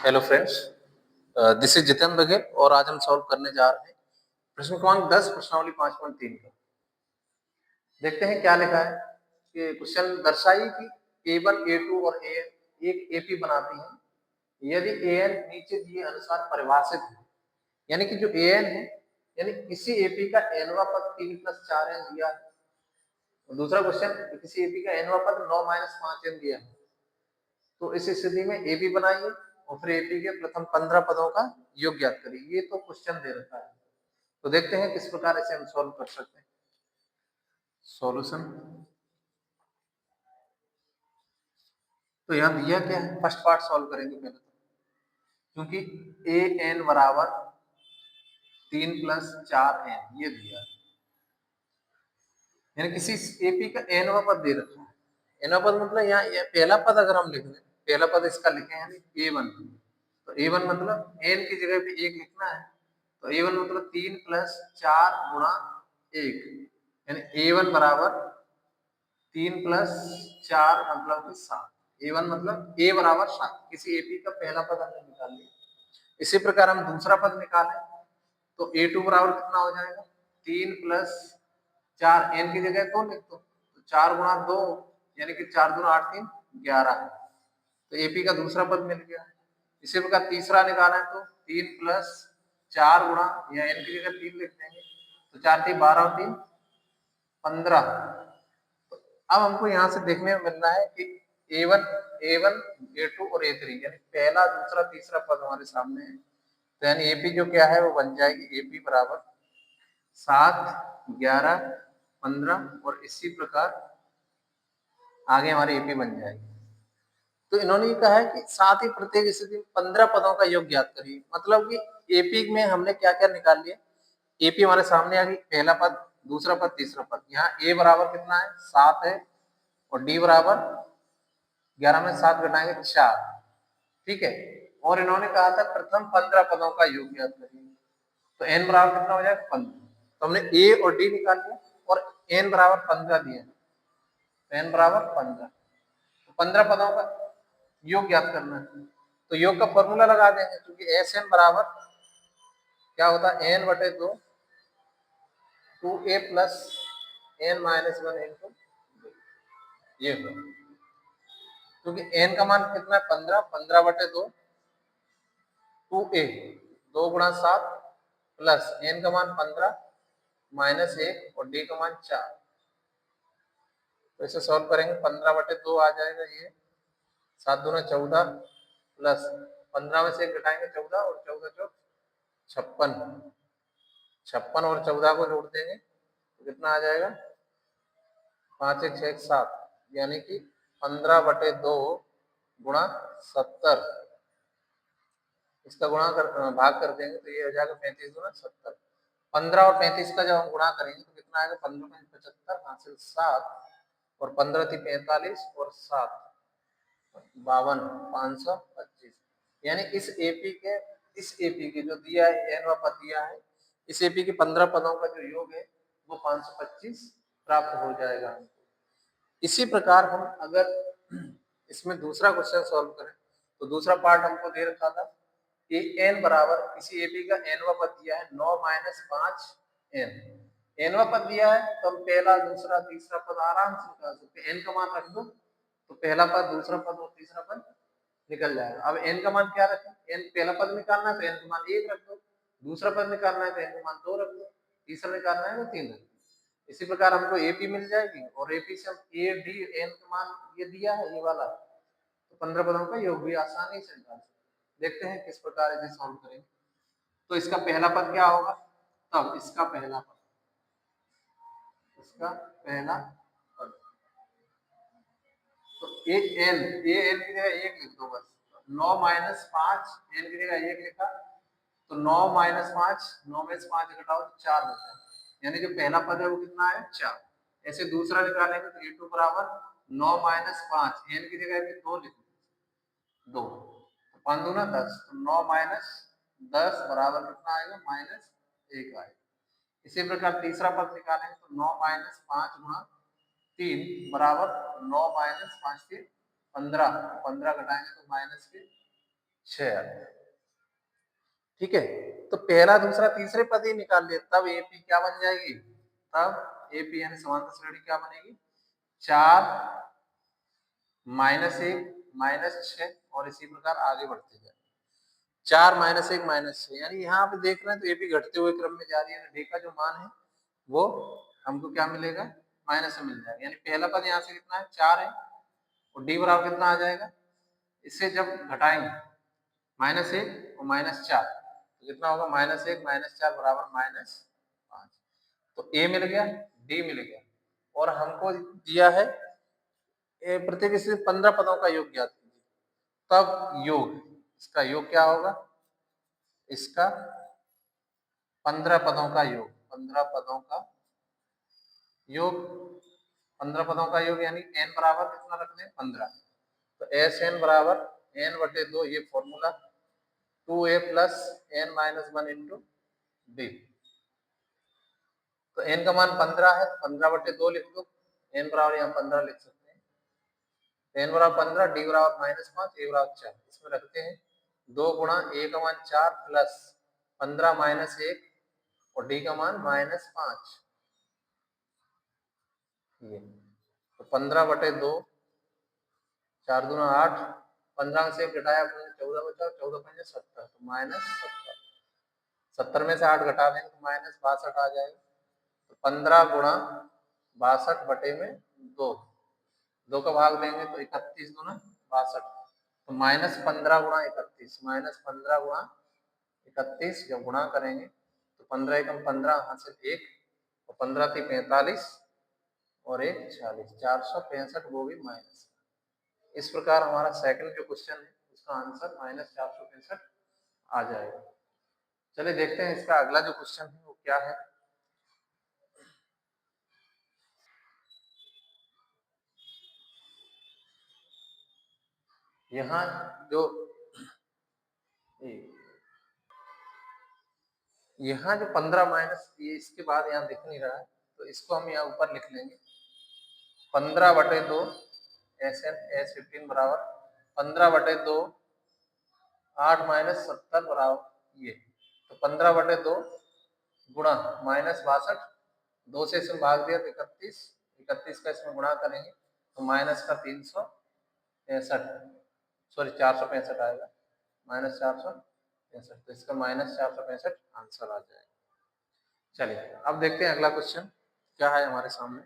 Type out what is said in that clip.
Hello friends, this is Jitendra Baghel और आज हम सॉल्व करने जा रहे हैं प्रश्न क्रमांक 10 प्रश्नावली 5.3 का। देखते हैं क्या लिखा है कि क्वेश्चन दर्शाइए कि A1, A2 और AN एक AP बनाती हैं यदि AN नीचे दिए अनुसार परिभाषित है। यानी कि जो AN है यानी किसी AP का nवां पद 3 + 4n दिया है। और दूसरा क्वेश्चन किसी AP का nवां पद 9 - 5n दिया है। तो इस स्थिति में AB बनाइए और फिर AP के प्रथम 15 पदों का योग ज्ञात करिए। ये तो क्वेश्चन दे रखा है, तो देखते हैं किस प्रकार इसे हम सॉल्व कर सकते हैं। सॉल्यूशन तो यहाँ दिया क्या है, फर्स्ट पार्ट सॉल्व करेंगे पहले तो, क्योंकि AN बराबर 3 + 4n ये दिया है। यानी किसी AP का nवां पद दे रखा है। nवां पद मतलब यहाँ पहला पद अगर हम लिख लें, पहला पद इसका लिखे यानी A1, तो A1 मतलब n की जगह पे 1 लिखना है, तो A1 मतलब 3 + 4 × 1 यानी A1 बराबर 3 + 4 मतलब कि 7। A1 मतलब A बराबर 7, किसी AP का पहला पद हमने निकाल लिया। इसी प्रकार हम दूसरा पद निकालें तो A2 बराबर कितना हो जाएगा, 3 + 4 n की जगह 2 लिख दो, तो 4 × 2 यानी कि 4 दूना 8 3 11 है, तो AP का दूसरा पद मिल गया। इसी प्रकार तीसरा निकाला है तो 3 + 4 गुणा या n की जगह 3 लिख देंगे, तो 4 3 12 और 3 15। अब हमको यहाँ से देखने में मिल रहा है कि A1, A2 और A3 यानी पहला दूसरा तीसरा पद हमारे सामने है, तो यानी AP जो क्या है वो बन जाएगी AP बराबर 7 11 15 और इसी प्रकार आगे हमारी AP बन जाएगी। तो इन्होंने ये कहा है कि साथ ही प्रत्येक स्थिति में 15 पदों का योग ज्ञात करिए। मतलब कि AP में हमने क्या क्या निकाल लिया, AP हमारे सामने आ गई, पहला पद दूसरा पद तीसरा पद। यहाँ A बराबर कितना है 7 है और D बराबर 11 में 7 घटाएंगे 4, ठीक है। और इन्होंने कहा था प्रथम 15 पदों का योग ज्ञात करिए, तो n बराबर कितना हो जाएगा 15। तो हमने A और D निकाल लिया और n बराबर 15 दिया, तो n बराबर 15, तो 15 पदों का योग ज्ञात करना है। तो योग का फॉर्मूला लगा देंगे, क्योंकि Sn बराबर क्या होता है n/2 2a + n - 1 into ये होगा, क्योंकि n का मान कितना है 15, 15/2 2a 2 × 7 प्लस n का मान 15 -1 और d का मान 4। तो इसे सॉल्व करेंगे 15/2 आ जाएगा, ये 7 दूना 14 प्लस 15 में से 1 घटाएंगे 14 और 14 चौक 56, 56 और 14 को जोड़ देंगे तो कितना आ जाएगा 5 1 6 7, यानी कि 15/2 गुणा 70, इसका भाग कर देंगे तो ये हो जाएगा 35 दूना 70। 15 और 35 का जब हम गुणा करेंगे तो कितना आएगा 15 में 75 हासिल 7 और 15 थी 45 और 7 52 525। यानी इस एपी के जो दिया है n पद दिया है, इस एपी के 15 पदों का जो योग है वो 525 प्राप्त हो जाएगा। इसी प्रकार हम अगर इसमें दूसरा क्वेश्चन सॉल्व करें तो दूसरा पार्ट हमको दे रखा था कि n बराबर किसी एपी का nवां पद दिया है 9 - 5n। nवां पद दिया है तो हम पहला दूसरा तीसरा पद आराम से निकाल सकते हैं। n का मान रख दो तो पहला पद दूसरा पद और तीसरा पद निकल जाएगा। अब n का मान क्या रखें, n पहला पद निकालना है तो n का मान 1 रख दो, दूसरा पद निकालना है तो n का मान 2 रख दो, तीसरा निकालना है तो 3 रख दो। इसी प्रकार हमको AP मिल जाएगी और AP से हम A D n का मान ये दिया है ये वाला, तो 15 पदों का योग भी आसानी से निकाल सकते हैं। देखते हैं किस प्रकार इसे सॉल्व करेंगे। तो इसका पहला पद क्या होगा, तब इसका पहला पद तो A n की जगह 1 लिख दो बस, 9 - 5 n की जगह 1 लिखा तो 9 - 5 9 में से 5 घटाओ तो 4 बचा, यानी जो पहला पद है वो कितना है 4। ऐसे दूसरा निकालेंगे तो A2 बराबर 9 - 5 n की जगह पे 2 लिख 2 तो 5 दूना 10, तो 9 - 10 बराबर कितना आएगा -1 आएगा। इसी प्रकार तीसरा पद निकालेंगे तो 9 - 5 गुणा 3 बराबर 9 - 5 के 15, 15 घटाएंगे तो माइनस के 6 आएगा। ठीक है, तो पहला दूसरा तीसरे पद ही निकाल लिए, तब एपी क्या बन जाएगी, तब एपी यानी समांतर श्रेणी क्या बनेगी, 4 -1 -6 और इसी प्रकार आगे बढ़ते जाए। 4 -1 -6 यानी यहाँ पे देख रहे हैं तो एपी घटते हुए क्रम में जा रही है, डी का जो मान है वो हमको क्या मिलेगा, माइनस में मिल जाएगा। यानी पहला पद यहाँ से कितना है, 4 है, और डी बराबर कितना आ जाएगा, इससे जब घटाएंगे -1 और -4 तो कितना होगा, -1 -4 बराबर -5। तो ए मिल गया, डी मिल गया, और हमको दिया है प्रत्येक से 15 पदों का योग ज्ञात कीजिए। तब योग, इसका योग क्या होगा, इसका 15 पदों का योग, 15 पदों का योग, 15 पदों का योग यानी n बराबर कितना रख दें, 15। तो एस एन बराबर n/2, ये formula 2a plus n-1 into D. तो n का मान 15 है, 15/2 लिख दो, n बराबर यहाँ 15 लिख सकते हैं। n बराबर 15, डी बराबर -5, ए बराबर 4, इसमें रखते हैं 2 गुणा a का मान 4 प्लस 15 -1 और डी का मान -5। ये तो 15/2, 4 दूना 8, 15 से 1 घटाया 14 बचा, 14 5 70, तो -70, 70 में से 8 घटा देंगे तो -62 आ जाएगा। तो 15 गुणा 62/2, 2 का भाग देंगे तो 31 दूना 62, तो -15 गुणा 31, -15 गुणा 31 जब गुणा करेंगे तो 15 एकम 15, हासिल 1 और 15 थी 45 और 1 40, 465, वो भी माइनस। इस प्रकार हमारा सेकंड जो क्वेश्चन है उसका आंसर -465 आ जाएगा। चलिए देखते हैं इसका अगला जो क्वेश्चन है वो क्या है। यहाँ जो यहाँ जो 15 माइनस ये इसके बाद यहाँ दिख नहीं रहा है, तो इसको हम यहाँ ऊपर लिख लेंगे 15/2 S15 बराबर 15/2 8 - 70 बराबर ये, तो 15/2 गुणा -62, 2 से इसमें भाग दिया तो 31, 31 का इसमें गुणा करेंगे तो माइनस का 365, सॉरी 465 आएगा, -465, तो इसका -465 आंसर आ जाएगा। चलिए अब देखते हैं अगला क्वेश्चन क्या है हमारे सामने।